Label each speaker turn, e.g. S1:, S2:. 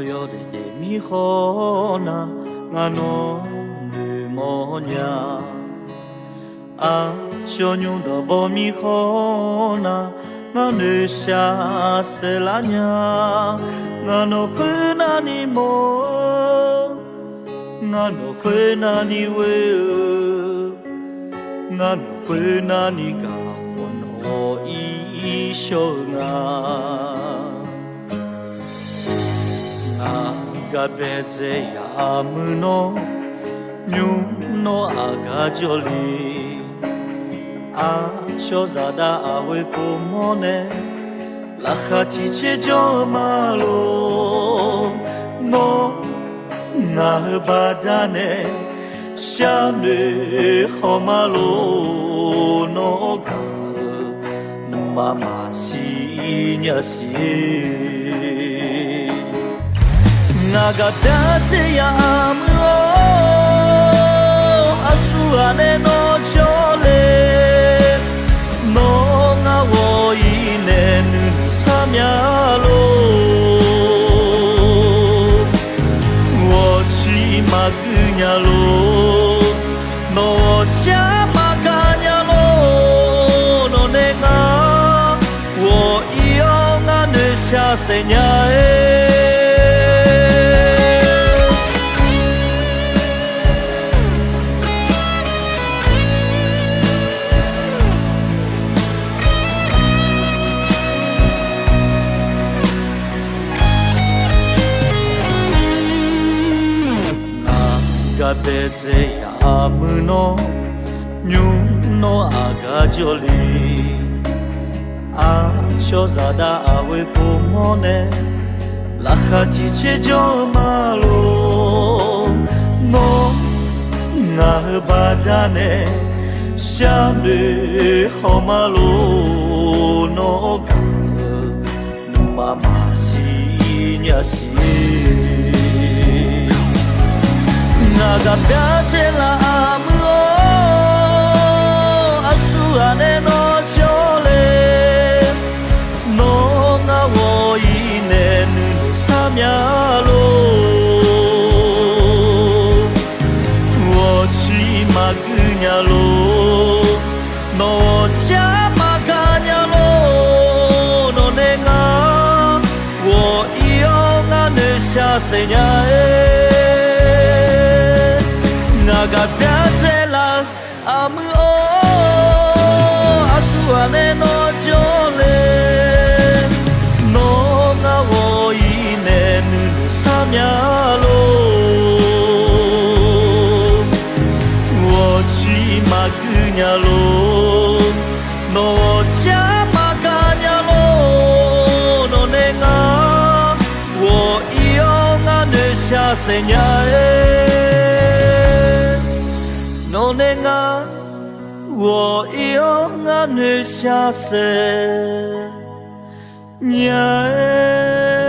S1: Yo de mi jona ngano pneumonia yo nyundo bo mi jona ngano sha selanya ngano khuna ni mo ngano khuna ni we ngano khuna ni ga hono I shonga Gabeze ya muno nyuno agajoli a chozada awe pomone la khatiche jomalo no na badane shame homalo no ga mama sinyasi Nagadate ya amro asuane no chole no nga wo ine nu samyalo wo chi magunyalo no sha maganyalo no nenga wo iyo nga ne sha senyae Gabeze ya muno nyuno agajoli a chozada awe pomone la khatiche jomalo no na badane shame homalo no ga mama sinyasi Nagabate la amro asuane no chole no nga wo ine nu samyalo wo chi magunyalo no sha maganyalo no nenga wo iyo nga ne sha senyae Nagabate la amu asuane no chole no nga wo ine nu samyalo wo chi magunyalo no sha maganyalo no nenga wo iyo nga ne sha senyae No nenga wo iyo nga ne sha se nyae